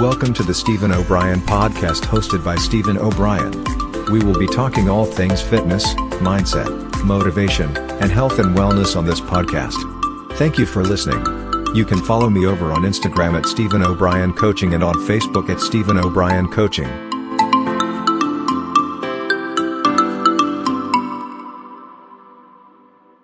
Welcome to the Stephen O'Brien podcast hosted by Stephen O'Brien. We will be talking all things fitness, mindset, motivation, and health and wellness on this podcast. Thank you for listening. You can follow me over on Instagram at Stephen O'Brien Coaching and on Facebook at Stephen O'Brien Coaching.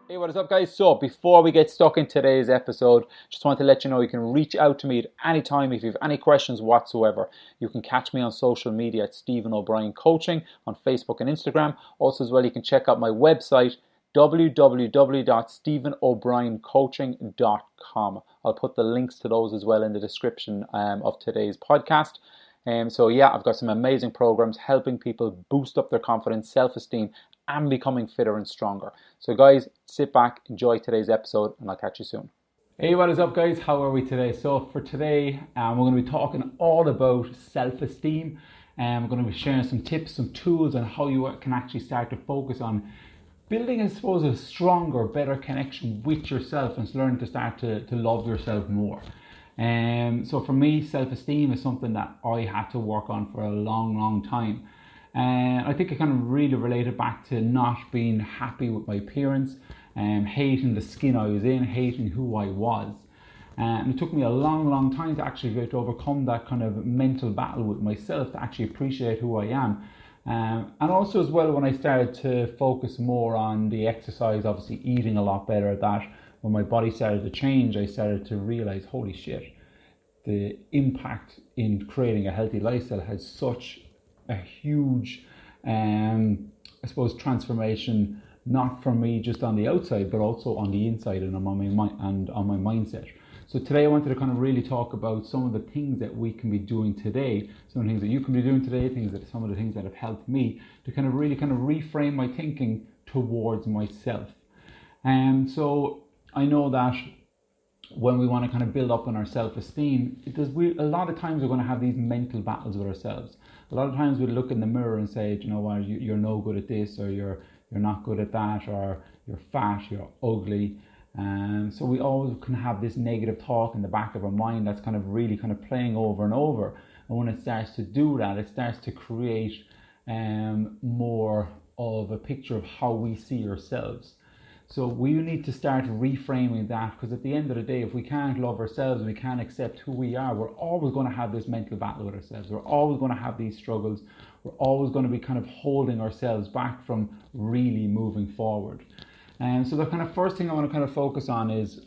Hey, what is up, guys? So before we get stuck in today's episode, just want to let you know you can reach out to me at any time if you have any questions whatsoever. You can catch me on social media at Stephen O'Brien Coaching on Facebook and Instagram. Also as well, you can check out my website www.stephenobrien.coaching.com. I'll put the links to those as well in the description of today's podcast. So yeah, I've got some amazing programs helping people boost up their confidence, self-esteem, and becoming fitter and stronger. So guys, sit back, enjoy today's episode, and I'll catch you soon. Hey, what is up, guys? How are we today? So for today, we're going to be talking all about self-esteem, and we're going to be sharing some tips, some tools on how you can actually start to focus on building, I suppose, a stronger, better connection with yourself and learning to start to love yourself more. So for me, self-esteem is something that I had to work on for a long time. And I think I kind of really related back to not being happy with my appearance, hating the skin I was in, hating who I was. And it took me a long time to actually get to overcome that kind of mental battle with myself to actually appreciate who I am. And also as well, when I started to focus more on the exercise, obviously eating a lot better at that, when my body started to change, I started to realize, holy shit, the impact in creating a healthy lifestyle has such a huge, I suppose, transformation, not for me just on the outside, but also on the inside and on my mind and on my mindset. So today I wanted to kind of really talk about some of the things that we can be doing today, some of the things that you can be doing today, some of the things that have helped me to kind of really reframe my thinking towards myself. And so I know that when we want to kind of build up on our self-esteem, a lot of times we're going to have these mental battles with ourselves. A lot of times we look in the mirror and say, you know what, you're no good at this, or you're not good at that, or you're fat, you're ugly. And so we always can have this negative talk in the back of our mind that's kind of really playing over and over. And when it starts to do that, it starts to create more of a picture of how we see ourselves. So we need to start reframing that, because at the end of the day, if we can't love ourselves and we can't accept who we are, we're always going to have this mental battle with ourselves. We're always going to have these struggles. We're always going to be kind of holding ourselves back from really moving forward. And so the kind of first thing I want to kind of focus on is,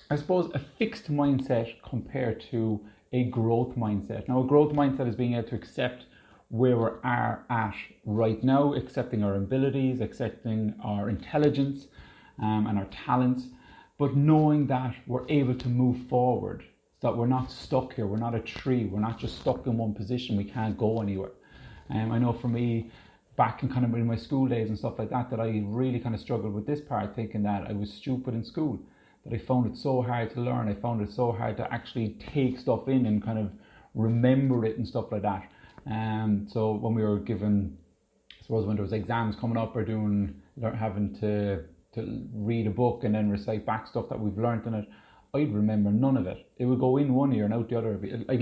I suppose, a fixed mindset compared to a growth mindset. Now, a growth mindset is being able to accept where we are at right now, accepting our abilities, accepting our intelligence and our talents, but knowing that we're able to move forward, that we're not stuck here, we're not a tree, we're not just stuck in one position, we can't go anywhere. I know for me, back in my school days and stuff like that I really kind of struggled with this part, thinking that I was stupid in school, that I found it so hard to learn, I found it so hard to actually take stuff in and kind of remember it and stuff like that. So when we were given, I suppose when there was exams coming up or having to read a book and then recite back stuff that we've learned in it, I'd remember none of it. It would go in one ear and out the other. I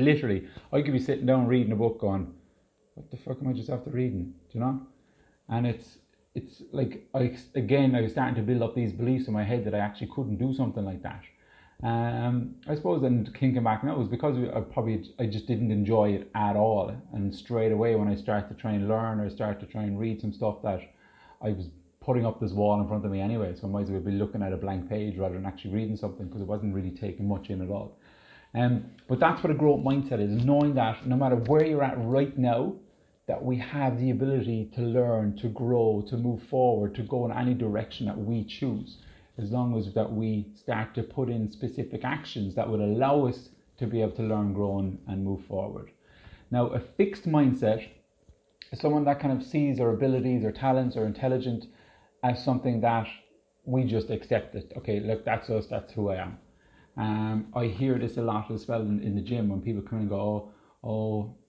could be sitting down reading a book going, what the fuck am I just after reading? Do you know? And it's like, I was starting to build up these beliefs in my head that I actually couldn't do something like that. I suppose then thinking back now, it was because I just didn't enjoy it at all. And straight away when I started to try and learn or start to try and read some stuff, that I was putting up this wall in front of me anyway, so I might as well be looking at a blank page rather than actually reading something, because it wasn't really taking much in at all. But that's what a growth mindset is, knowing that no matter where you're at right now, that we have the ability to learn, to grow, to move forward, to go in any direction that we choose, as long as that we start to put in specific actions that would allow us to be able to learn, grow, and move forward. Now, a fixed mindset is someone that kind of sees our abilities, our talents, our intelligence as something that we just accept it. Okay, look, that's us, that's who I am. I hear this a lot as well in the gym when people come and go,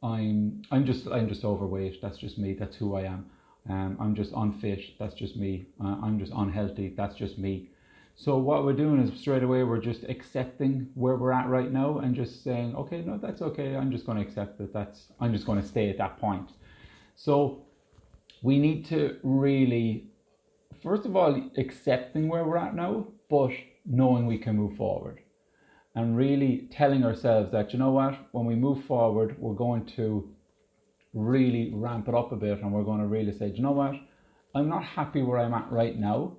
I'm just overweight, that's just me, that's who I am. I'm just unfit, that's just me. I'm just unhealthy, that's just me. So what we're doing is straight away we're just accepting where we're at right now and just saying, okay, no, that's okay. I'm just going to accept that. I'm just going to stay at that point. So we need to really, first of all, accepting where we're at now, but knowing we can move forward. And really telling ourselves that, you know what, when we move forward, we're going to really ramp it up a bit, and we're going to really say, you know what, I'm not happy where I'm at right now,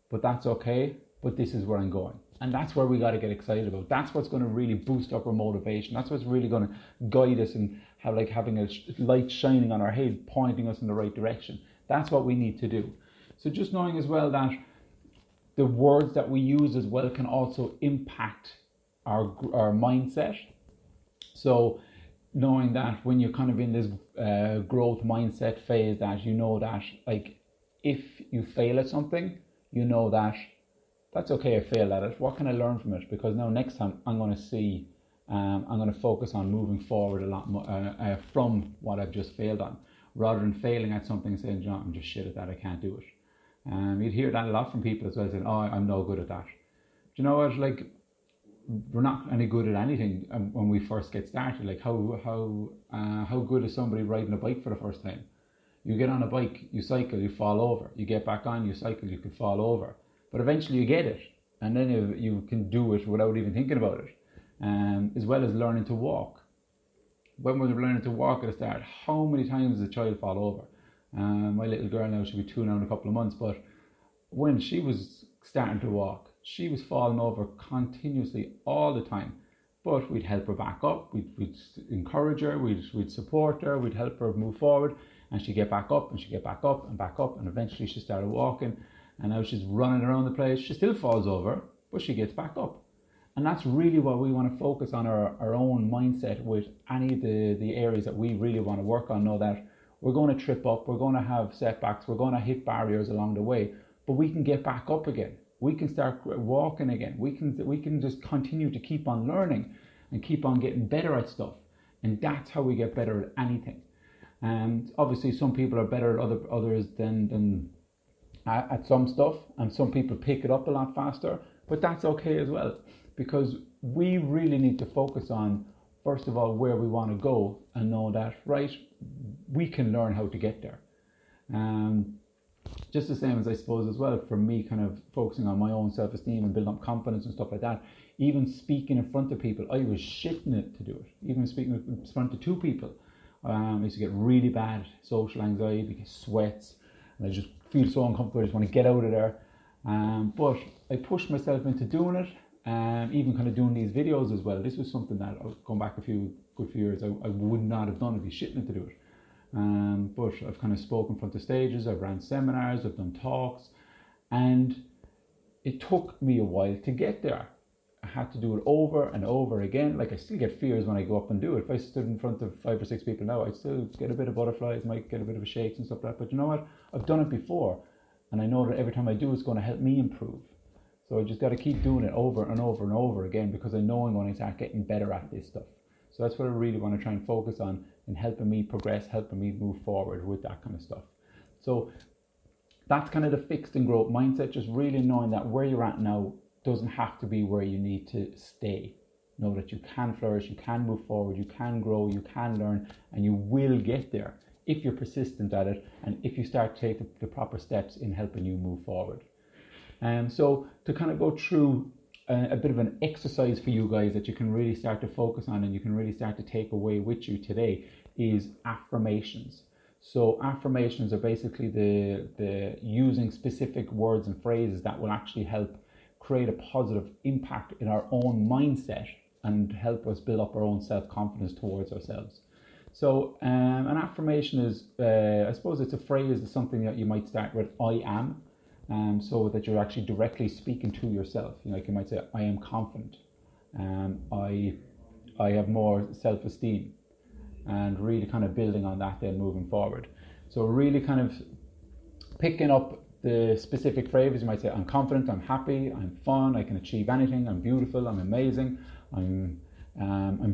but that's okay, but this is where I'm going. And that's where we got to get excited about. That's what's going to really boost up our motivation. That's what's really going to guide us and have like having a light shining on our head, pointing us in the right direction. That's what we need to do. So just knowing as well that the words that we use as well can also impact our mindset. So knowing that when you're kind of in this growth mindset phase, that you know that like if you fail at something, you know that that's okay, I failed at it. What can I learn from it? Because now next time I'm going to see, I'm going to focus on moving forward a lot more from what I've just failed on, rather than failing at something and saying, "No, I'm just shit at that, I can't do it." You'd hear that a lot from people as well, saying, "Oh, I'm no good at that." Do you know what? Like, we're not any good at anything when we first get started. Like how good is somebody riding a bike for the first time? You get on a bike, you cycle, you fall over. You get back on, you cycle, you can fall over. But eventually you get it, and then you can do it without even thinking about it. As well as learning to walk. When we're learning to walk at the start, how many times does a child fall over? My little girl now, she'll be 2 now in a couple of months, but when she was starting to walk, she was falling over continuously all the time. But we'd help her back up, we'd encourage her, we'd support her, we'd help her move forward, and she'd get back up, and she'd get back up, and eventually she started walking, and now she's running around the place. She still falls over, but she gets back up. And that's really what we want to focus on, our own mindset with any of the areas that we really want to work on. Know that we're going to trip up, we're going to have setbacks, we're going to hit barriers along the way, but we can get back up again. We can start walking again. We can just continue to keep on learning and keep on getting better at stuff. And that's how we get better at anything. And obviously some people are better at others than at some stuff, and some people pick it up a lot faster, but that's okay as well, because we really need to focus on, first of all, where we want to go, and know that, right, we can learn how to get there. Just the same as, I suppose, as well, for me, kind of focusing on my own self-esteem and building up confidence and stuff like that. Even speaking in front of people, I was shitting it to do it. Even speaking in front of 2 people, I used to get really bad social anxiety, get sweats, and I just feel so uncomfortable. I just want to get out of there. But I pushed myself into doing it, even kind of doing these videos as well. This was something that, going back a good few years, I would not have done. I'd be shitting it to do it. But I've kind of spoken in front of stages, I've ran seminars, I've done talks, and it took me a while to get there. I had to do it over and over again. Like, I still get fears when I go up and do it. If I stood in front of 5 or 6 people now, I'd still get a bit of butterflies, might get a bit of a shakes and stuff like that. But you know what? I've done it before, and I know that every time I do, it's going to help me improve. So I just got to keep doing it over and over and over again, because I know I'm going to start getting better at this stuff. So that's what I really want to try and focus on, in helping me progress, helping me move forward with that kind of stuff. So that's kind of the fixed and growth mindset, just really knowing that where you're at now doesn't have to be where you need to stay. Know that you can flourish, you can move forward, you can grow, you can learn, and you will get there if you're persistent at it, and if you start to take the proper steps in helping you move forward. So to kind of go through a bit of an exercise for you guys that you can really start to focus on, and you can really start to take away with you today, is affirmations. So affirmations are basically the using specific words and phrases that will actually help create a positive impact in our own mindset and help us build up our own self-confidence towards ourselves. So an affirmation is, I suppose it's a phrase, it's something that you might start with, I am. So that you're actually directly speaking to yourself. You know, like you might say, I am confident. I have more self-esteem, and really kind of building on that then moving forward. So really kind of picking up the specific phrases. You might say, I'm confident, I'm happy, I'm fun, I can achieve anything, I'm beautiful, I'm amazing, I'm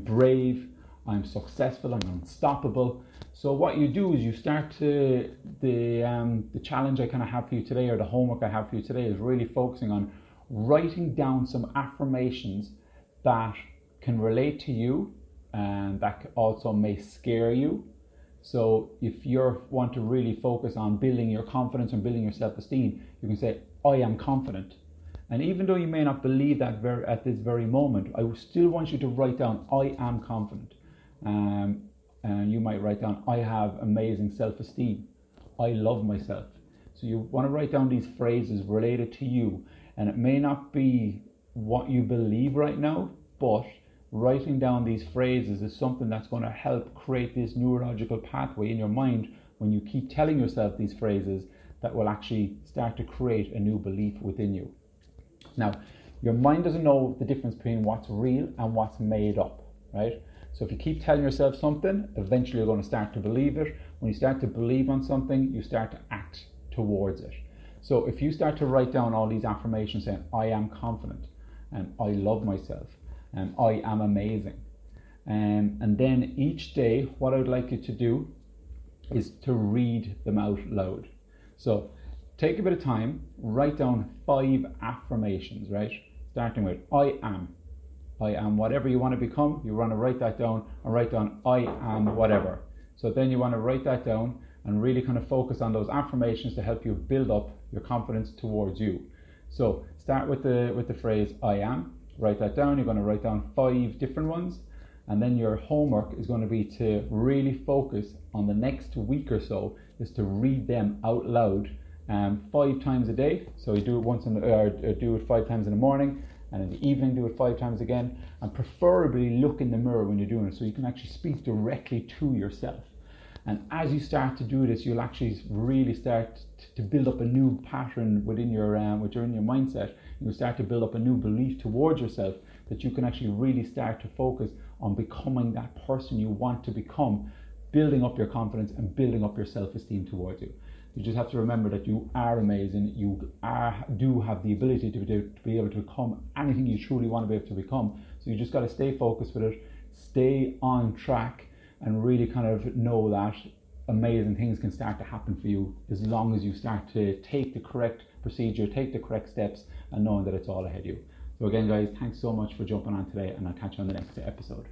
brave, I'm successful, I'm unstoppable. So what you do is you start to, the challenge I kind of have for you today, or the homework I have for you today, is really focusing on writing down some affirmations that can relate to you and that also may scare you. So if you want to really focus on building your confidence and building your self-esteem, you can say, I am confident. And even though you may not believe that at this very moment, I still want you to write down, I am confident. And you might write down, I have amazing self-esteem. I love myself. So you want to write down these phrases related to you. And it may not be what you believe right now, but writing down these phrases is something that's going to help create this neurological pathway in your mind when you keep telling yourself these phrases that will actually start to create a new belief within you. Now, your mind doesn't know the difference between what's real and what's made up, right? So if you keep telling yourself something, eventually you're going to start to believe it. When you start to believe on something, you start to act towards it. So if you start to write down all these affirmations saying, I am confident, and I love myself, and I am amazing. And then each day, what I would like you to do is to read them out loud. So take a bit of time, write down 5 affirmations, right? Starting with, I am whatever you want to become. You want to write that down and write down, I am whatever. So then you want to write that down and really kind of focus on those affirmations to help you build up your confidence towards you. So start with the phrase, I am. Write that down. You're going to write down 5 different ones, and then your homework is going to be to really focus on the next week or so is to read them out loud 5 times a day. So you do it do it 5 times in the morning, and in the evening do it 5 times again, and preferably look in the mirror when you're doing it so you can actually speak directly to yourself. And as you start to do this, you'll actually really start to build up a new pattern within your mindset. You'll start to build up a new belief towards yourself that you can actually really start to focus on becoming that person you want to become, building up your confidence and building up your self-esteem towards you. You just have to remember that you are amazing. You do have the ability to be able to become anything you truly want to be able to become. So you just got to stay focused with it, stay on track, and really kind of know that amazing things can start to happen for you as long as you start to take the correct procedure, take the correct steps, and knowing that it's all ahead of you. So again, guys, thanks so much for jumping on today, and I'll catch you on the next episode.